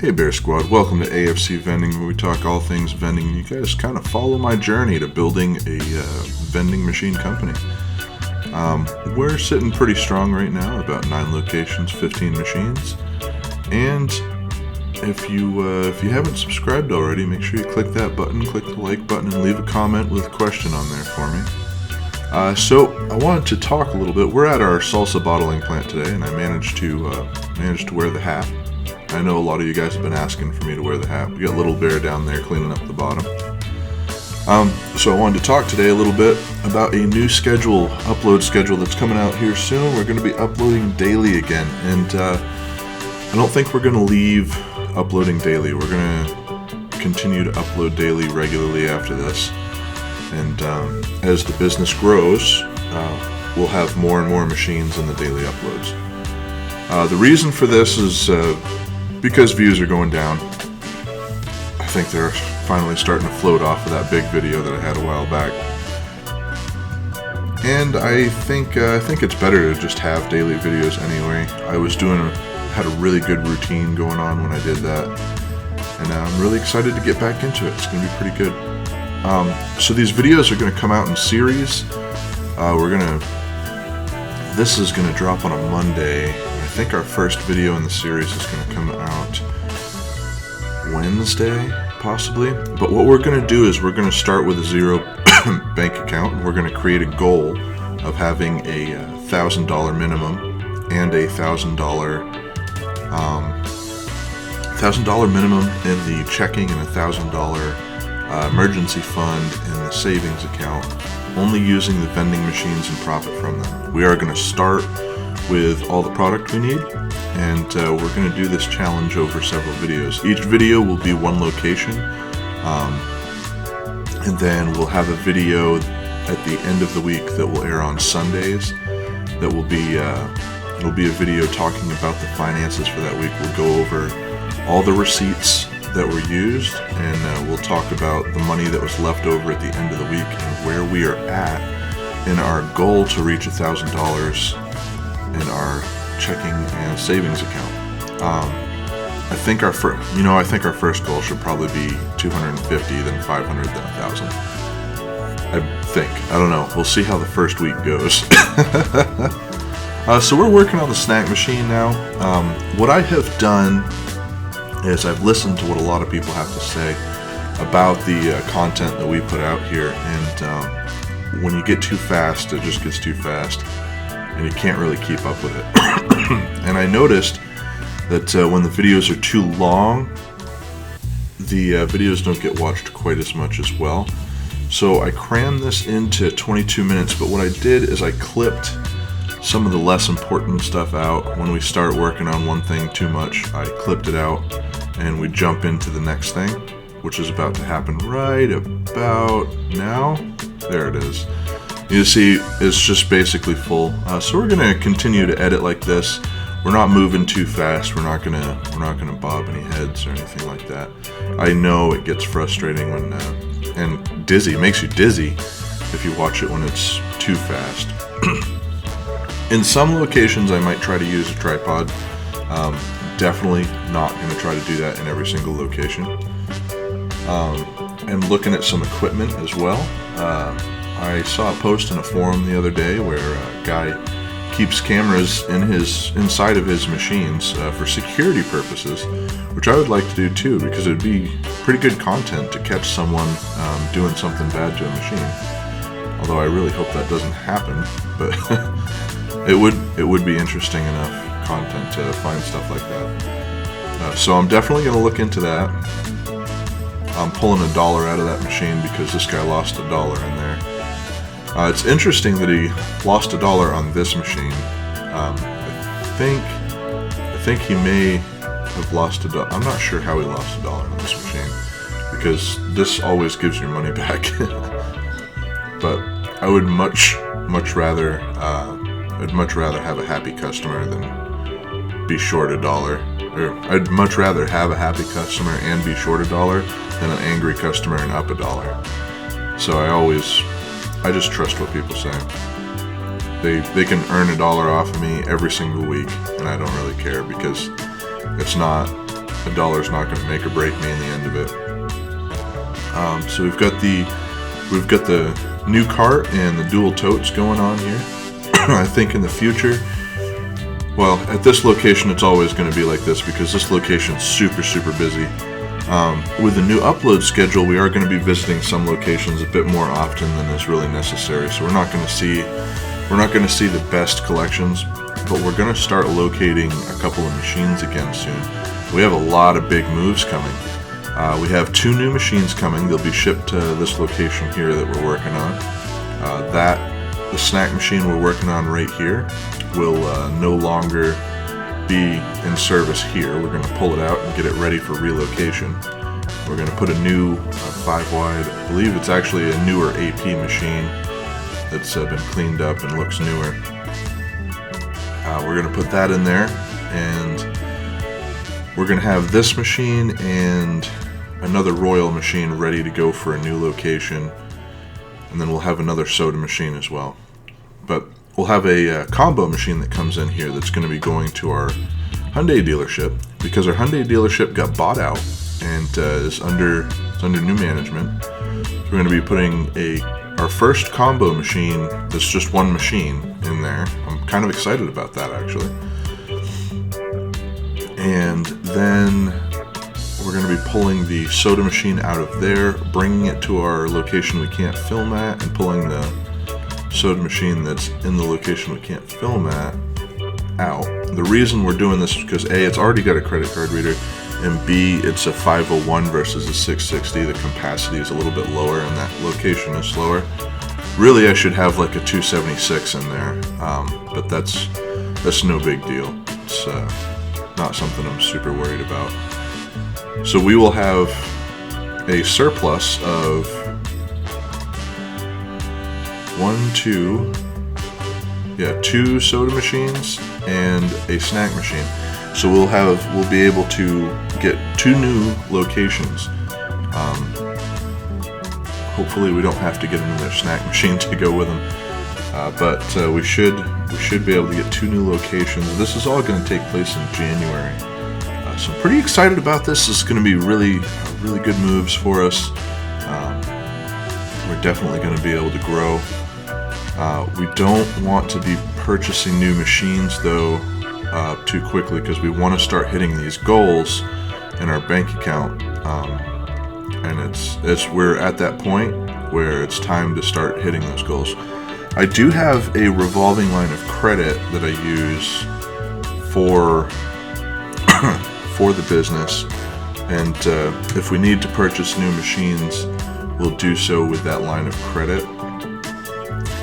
Hey Bear Squad, welcome to AFC Vending, where we talk all things vending and you guys kind of follow my journey to building a vending machine company. We're sitting pretty strong right now, about 9 locations, 15 machines, and if you haven't subscribed already, make sure you click that button, click the like button, and leave a comment with a question on there for me. So I wanted to talk a little bit. We're at our salsa bottling plant today, and I managed to wear the hat. I know a lot of you guys have been asking for me to wear the hat. We got Little Bear down there cleaning up the bottom. So I wanted to talk today a little bit about a new upload schedule that's coming out here soon. We're going to be uploading daily again, and I don't think we're going to leave uploading daily. We're going to continue to upload daily regularly after this, and as the business grows, we'll have more and more machines in the daily uploads. The reason for this is because views are going down. I think they're finally starting to float off of that big video that I had a while back. And I think it's better to just have daily videos anyway. Had a really good routine going on when I did that, and I'm really excited to get back into it. It's going to be pretty good. So these videos are going to come out in series. This is going to drop on a Monday. I think our first video in the series is going to come out Wednesday, possibly. But what we're going to do is we're going to start with a zero bank account, and we're going to create a goal of having a $1,000 minimum and a $1,000 minimum in the checking and a $1,000 emergency fund in the savings account, only using the vending machines and profit from them. We are going to start with all the product we need, and we're going to do this challenge over several videos. Each video will be one location, and then we'll have a video at the end of the week that will air on Sundays. That will be it'll be a video talking about the finances for that week. We'll go over all the receipts that were used, and we'll talk about the money that was left over at the end of the week and where we are at in our goal to reach $1,000 in our checking and savings account. I think our first goal should probably be 250, then 500, then 1,000. I don't know. We'll see how the first week goes. So we're working on the snack machine now. What I have done is I've listened to what a lot of people have to say about the content that we put out here, and when you get too fast, it just gets too fast, and you can't really keep up with it. And I noticed that when the videos are too long, the videos don't get watched quite as much as well. So I crammed this into 22 minutes, but what I did is I clipped some of the less important stuff out. When we start working on one thing too much, I clipped it out, and we jump into the next thing, which is about to happen right about now. There it is. You see, it's just basically full. So we're gonna continue to edit like this. We're not moving too fast. We're not gonna bob any heads or anything like that. I know it gets frustrating when and dizzy. It makes you dizzy if you watch it when it's too fast. In some locations, I might try to use a tripod. Definitely not going to try to do that in every single location. And looking at some equipment as well. I saw a post in a forum the other day where a guy keeps cameras inside of his machines for security purposes, which I would like to do too, because it would be pretty good content to catch someone doing something bad to a machine. Although I really hope that doesn't happen, but it would be interesting enough content to find stuff like that. So I'm definitely going to look into that. I'm pulling $1 out of that machine because this guy lost $1 in there. It's interesting that he lost $1 on this machine. I think he may have lost $1. I'm not sure how he lost $1 on this machine, because this always gives your money back. But I would much rather have a happy customer than be short $1. Or I'd much rather have a happy customer and be short $1 than an angry customer and up $1. So I just trust what people say. They can earn $1 off of me every single week, and I don't really care, because it's not a dollar's not going to make or break me in the end of it. So we've got the new cart and the dual totes going on here. I think in the future, well, at this location it's always going to be like this because this location's super busy. With the new upload schedule, we are going to be visiting some locations a bit more often than is really necessary. So we're not going to see the best collections, but we're going to start locating a couple of machines again soon. We have a lot of big moves coming. We have 2 new machines coming. They'll be shipped to this location here that we're working on. The snack machine we're working on right here will no longer be in service here. We're going to pull it out and get it ready for relocation. We're going to put a new 5-wide, I believe it's actually a newer AP machine that's been cleaned up and looks newer. We're going to put that in there, and we're going to have this machine and another Royal machine ready to go for a new location, and then we'll have another soda machine as well. But we'll have a combo machine that comes in here that's going to be going to our Hyundai dealership, because our Hyundai dealership got bought out and is under new management. So we're going to be putting our first combo machine that's just one machine in there. I'm kind of excited about that, actually. And then we're going to be pulling the soda machine out of there, bringing it to our location we can't film at, and pulling the soda machine that's in the location we can't film at out. The reason we're doing this is because A, it's already got a credit card reader, and B, it's a 501 versus a 660. The capacity is a little bit lower and that location is slower. Really, I should have like a 276 in there, but that's no big deal. It's not something I'm super worried about. So we will have a surplus of 2 soda machines and a snack machine. So we'll be able to get 2 new locations. Hopefully we don't have to get another snack machine to go with them, but we should be able to get 2 new locations. This is all going to take place in January. So I'm pretty excited about this. This is going to be really good moves for us. We're definitely going to be able to grow. We don't want to be purchasing new machines though too quickly, because we want to start hitting these goals in our bank account, and we're at that point where it's time to start hitting those goals. I do have a revolving line of credit that I use for the business, and if we need to purchase new machines, we'll do so with that line of credit.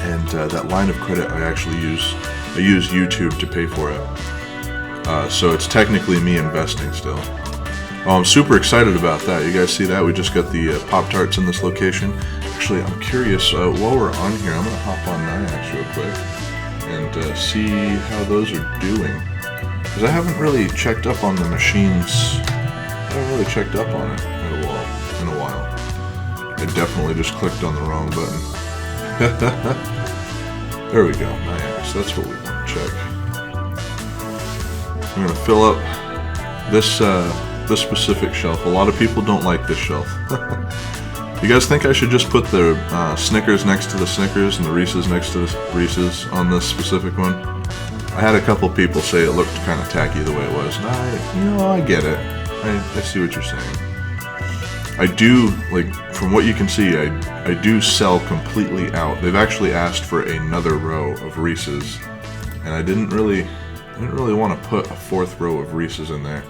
And that line of credit I use YouTube to pay for it. So it's technically me investing still. Oh, I'm super excited about that. You guys see that? We just got the Pop-Tarts in this location. Actually, I'm curious, while we're on here, I'm going to hop on Nyax real quick and see how those are doing. Because I haven't really checked up on the machines. I haven't really checked up on it in a while. I definitely just clicked on the wrong button. There we go, Nyax. That's what we want to check. I'm going to fill up this specific shelf. A lot of people don't like this shelf. You guys think I should just put the Snickers next to the Snickers and the Reese's next to the Reese's on this specific one? I had a couple people say it looked kind of tacky the way it was. And I get it. I see what you're saying. I do, like, from what you can see, I do sell completely out. They've actually asked for another row of Reese's, and I didn't really want to put a 4th row of Reese's in there.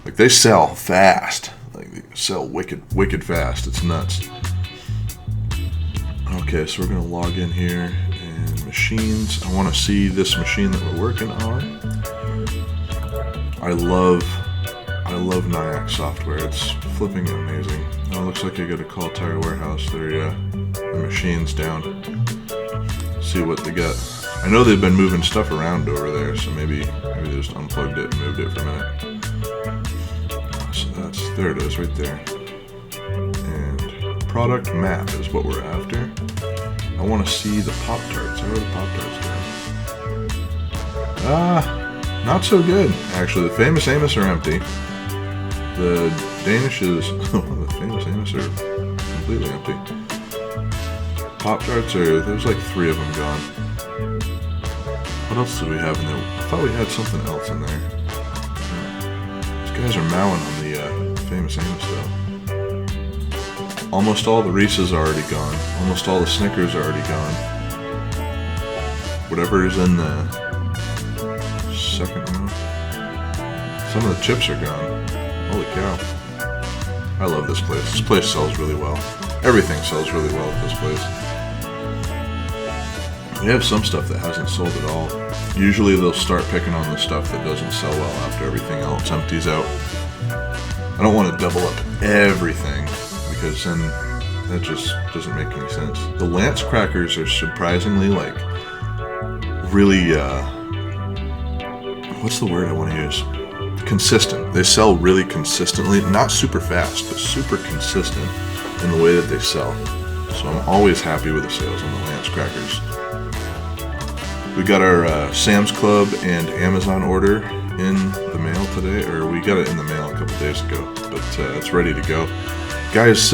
Like, they sell fast. Like, they sell wicked fast. It's nuts. Okay, so we're gonna log in here and machines. I want to see this machine that we're working on. I love Nyax software. It's flipping amazing. Oh, it looks like I gotta call Tire Warehouse. The machine's down. See what they got. I know they've been moving stuff around over there, so maybe they just unplugged it and moved it for a minute. So there it is, right there. And product map is what we're after. I want to see the Pop-Tarts. How are the Pop-Tarts doing? Not so good. Actually, the Famous Amos are empty. The Danishes, the famous Amos, are completely empty. Pop-Tarts there's like 3 of them gone. What else did we have in there? I thought we had something else in there. These guys are mowing on the famous Amos though. Almost all the Reese's are already gone. Almost all the Snickers are already gone. Whatever is in the second row. Some of the chips are gone. Holy cow. I love this place. This place sells really well. Everything sells really well at this place. We have some stuff that hasn't sold at all. Usually they'll start picking on the stuff that doesn't sell well after everything else empties out. I don't want to double up everything because then that just doesn't make any sense. The Lance crackers are surprisingly like really, what's the word I want to use? Consistent. They sell really consistently, not super fast, but super consistent in the way that they sell. So I'm always happy with the sales on the Lance crackers. We got our Sam's Club and Amazon order in the mail today, or we got it in the mail a couple days ago, but it's ready to go. Guys,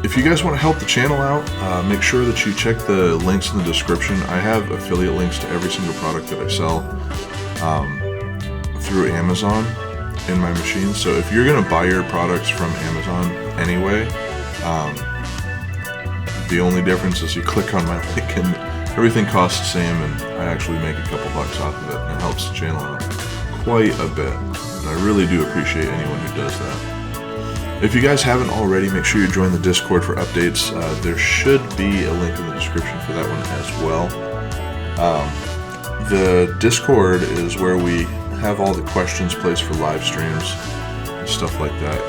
if you guys want to help the channel out, make sure that you check the links in the description. I have affiliate links to every single product that I sell through Amazon in my machine. So if you're going to buy your products from Amazon anyway, the only difference is you click on my link and everything costs the same, and I actually make a couple bucks off of it, and it helps the channel out quite a bit. And I really do appreciate anyone who does that. If you guys haven't already, make sure you join the Discord for updates. There should be a link in the description for that one as well. The Discord is where we have all the questions placed for live streams and stuff like that.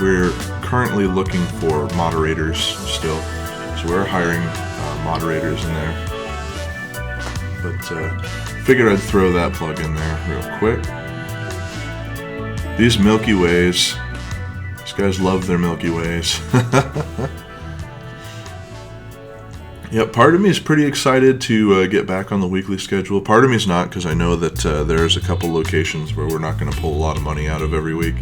We're currently looking for moderators still, so we're hiring moderators in there. But figured I'd throw that plug in there real quick. These Milky Ways, these guys love their Milky Ways. Yep, part of me is pretty excited to get back on the weekly schedule. Part of me is not, because I know that there's a couple locations where we're not going to pull a lot of money out of every week.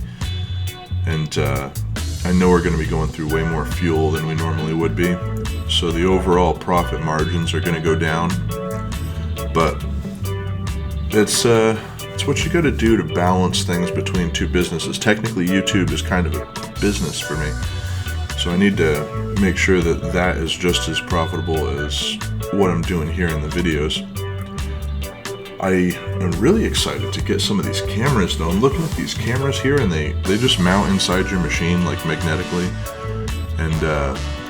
And I know we're going to be going through way more fuel than we normally would be. So the overall profit margins are going to go down. But it's what you got to do to balance things between two businesses. Technically, YouTube is kind of a business for me. So I need to make sure that that is just as profitable as what I'm doing here in the videos. I am really excited to get some of these cameras though. I'm looking at these cameras here, and they just mount inside your machine like magnetically, and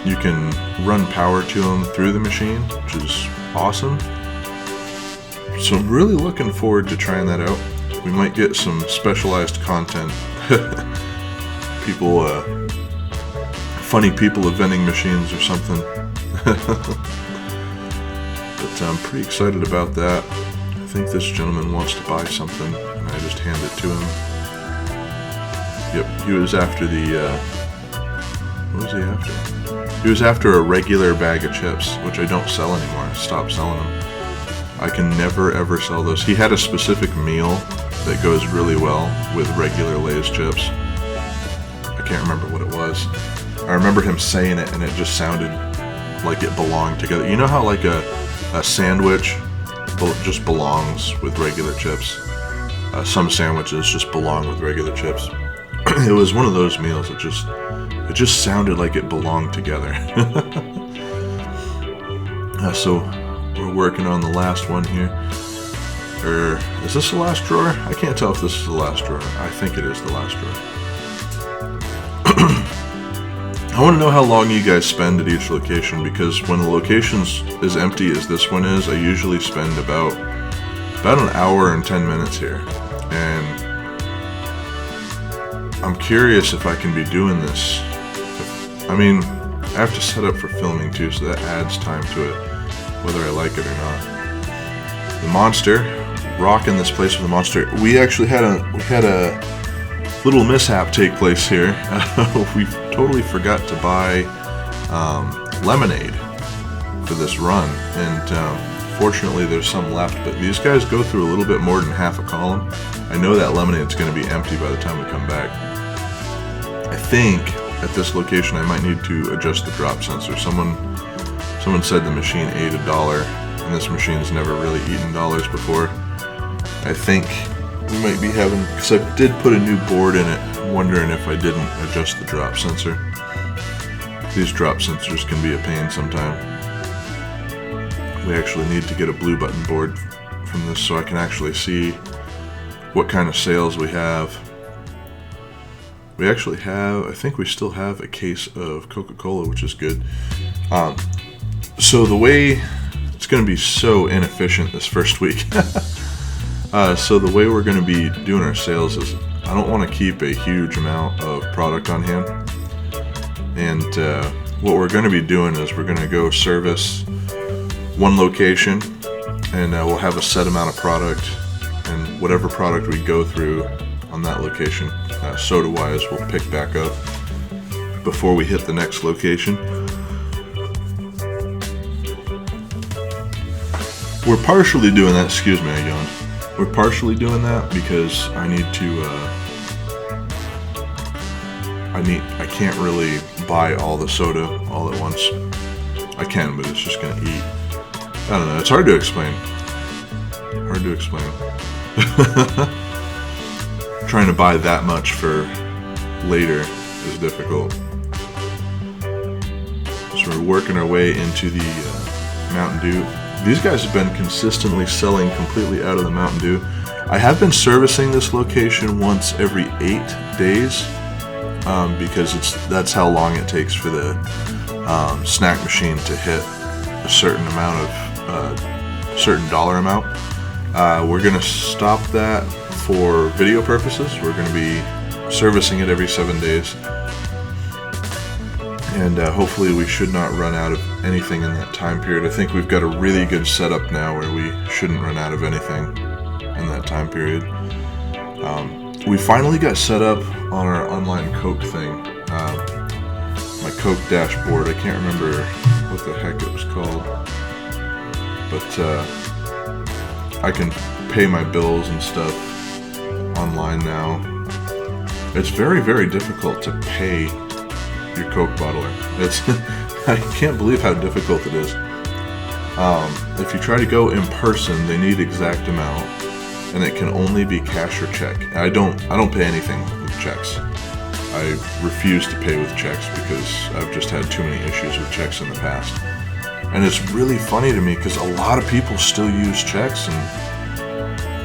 you can run power to them through the machine, which is awesome. So I'm really looking forward to trying that out. We might get some specialized content. People, funny people of vending machines or something. But I'm pretty excited about that. I think this gentleman wants to buy something, and I just hand it to him. Yep, he was after the, what was he after? He was after a regular bag of chips, which I don't sell anymore. I stopped selling them. I can never ever sell those. He had a specific meal that goes really well with regular Lay's chips. I can't remember what it was. I remember him saying it, and it just sounded like it belonged together. You know how like a sandwich just belongs with regular chips? Some sandwiches just belong with regular chips. It was one of those meals. It just sounded like it belonged together. So we're working on the last one here. Or is this the last drawer? I can't tell if this is the last drawer. I think it is the last drawer. I want to know how long you guys spend at each location, because when the location's as empty as this one is, I usually spend about an hour and 10 minutes here. And I'm curious if I can be doing this. I mean, I have to set up for filming too, so that adds time to it, whether I like it or not. The Monster, rocking this place with the Monster. We actually had a little mishap take place here. We totally forgot to buy lemonade for this run, and fortunately there's some left, but these guys go through a little bit more than half a column. I know that lemonade's going to be empty by the time we come back. I think at this location I might need to adjust the drop sensor. Someone said the machine ate $1, and this machine's never really eaten dollars before. I think we might be having, because I did put a new board in it, I'm wondering if I didn't adjust the drop sensor. These drop sensors can be a pain sometime. We actually need to get a blue button board from this so I can actually see what kind of sales we have. We actually have, I think we still have a case of Coca-Cola, which is good. So the way, it's going to be so inefficient this first week. So the way we're going to be doing our sales is, I don't want to keep a huge amount of product on hand. And what we're going to be doing is we're going to go service one location, and we'll have a set amount of product, and whatever product we go through on that location, soda wise, we'll pick back up before we hit the next location. We're partially doing that, excuse me, I yawned. We're partially doing that because I need to I can't really buy all the soda all at once. I can, but it's just gonna eat. I don't know, it's hard to explain. Trying to buy that much for later is difficult. So we're working our way into the Mountain Dew. These guys have been consistently selling completely out of the Mountain Dew. I have been servicing this location once every 8 days because that's how long it takes for the snack machine to hit a certain amount of certain dollar amount. We're going to stop that for video purposes. We're going to be servicing it every 7 days, and hopefully we should not run out of anything in that time period. I think we've got a really good setup now where we shouldn't run out of anything in that time period. We finally got set up on our online Coke thing, my Coke dashboard. I can't remember what the heck it was called, but I can pay my bills and stuff online now. It's very, very difficult to pay your Coke bottler. I can't believe how difficult it is. If you try to go in person, they need exact amount, and it can only be cash or check. I don't pay anything with checks. I refuse to pay with checks because I've just had too many issues with checks in the past. And it's really funny to me because a lot of people still use checks, and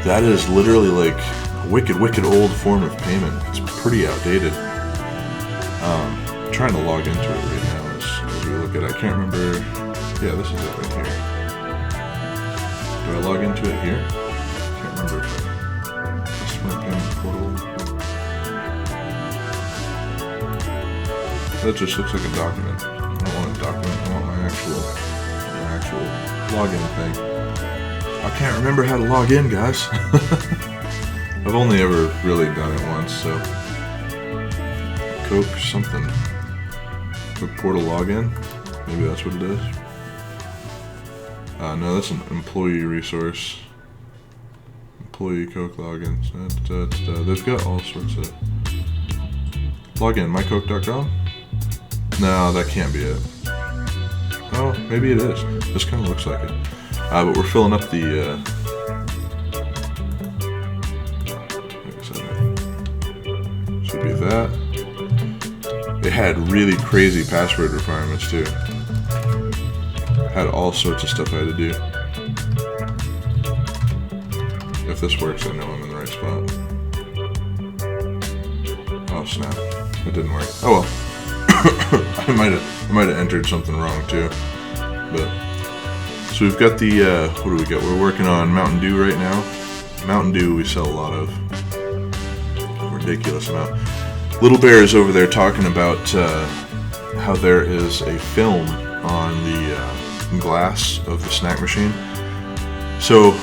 that is literally like a wicked old form of payment. It's pretty outdated. I'm trying to log into it right now as we look at it. I can't remember. Yeah, this is it right here. Do I log into it here? I can't remember if I customer payment portal. That just looks like a document. I don't want a document. I want my actual login thing. I can't remember how to log in, guys. I've only ever really done it once, so Coke something. Coke portal login. Maybe that's what it is. No, that's an employee resource. Employee Coke logins. They've got all sorts of login. mycoke.com. No, that can't be it. Oh, maybe it is. This kind of looks like it. But we're filling up the. Should be that. They had really crazy password requirements too. Had all sorts of stuff I had to do. If this works, I know I'm in the right spot. Oh snap! It didn't work. Oh well. I might have entered something wrong too. But so we've got the what do we got? We're working on Mountain Dew right now. Mountain Dew we sell a lot of. A ridiculous amount. Little Bear is over there talking about how there is a film on the glass of the snack machine. So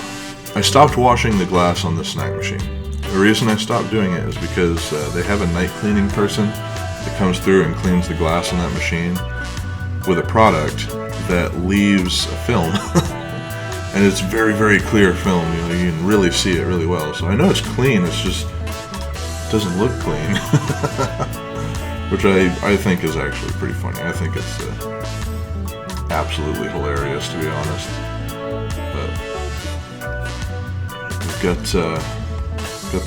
I stopped washing the glass on the snack machine. The reason I stopped doing it is because they have a night cleaning person that comes through and cleans the glass on that machine with a product that leaves a film. And it's very, very clear film. You know, you can really see it really well. So I know it's clean, it's just, it doesn't look clean. which I think is actually pretty funny. I think it's absolutely hilarious, to be honest. But we've got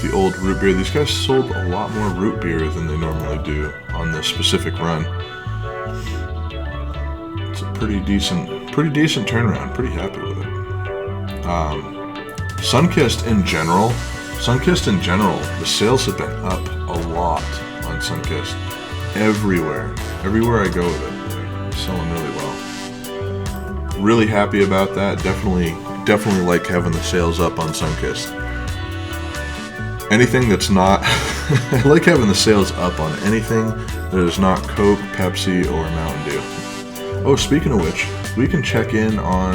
the old root beer. These guys sold a lot more root beer than they normally do on this specific run. It's a pretty decent turnaround. Pretty happy with it. Sunkist in general, the sales have been up a lot on Sunkist. Everywhere I go with it, they're selling really well. Really happy about that. Definitely like having the sales up on Sunkist. Anything that's not, I like having the sales up on anything that is not Coke, Pepsi, or Mountain Dew. Oh, speaking of which, we can check in on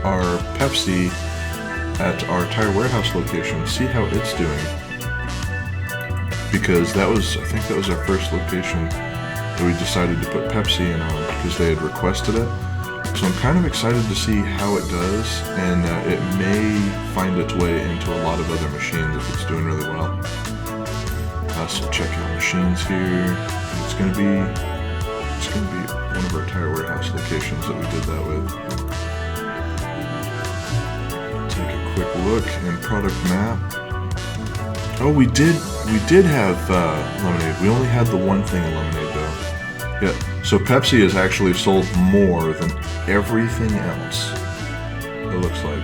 our Pepsi at our Tire Warehouse location, see how it's doing. Because I think that was our first location that we decided to put Pepsi in on because they had requested it. So I'm kind of excited to see how it does, and it may find its way into a lot of other machines if it's doing really well. So check out machines here. It's gonna be one of our Tire Warehouse locations that we did that with. Take a quick look in product map. Oh, we did have lemonade. We only had the one thing of lemonade though. Yeah. So Pepsi has actually sold more than everything else. It looks like.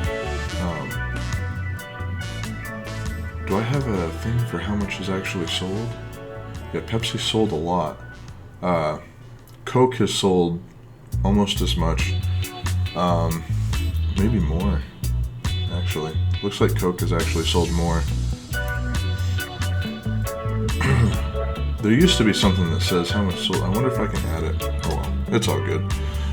Do I have a thing for how much is actually sold? Yeah, Pepsi sold a lot. Coke has sold almost as much. Maybe more. Actually, looks like Coke has actually sold more. There used to be something that says how much sold. I wonder if I can add it. Oh well, it's all good.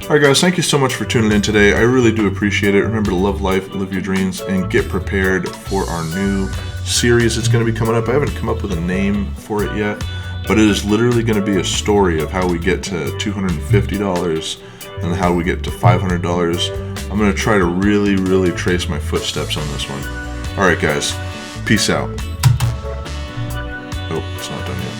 Alright guys, thank you so much for tuning in today. I really do appreciate it. Remember to love life, live your dreams, and get prepared for our new series that's going to be coming up. I haven't come up with a name for it yet, but it is literally going to be a story of how we get to $250 and how we get to $500. I'm going to try to really trace my footsteps on this one. Alright guys, peace out. Oh, it's not done yet.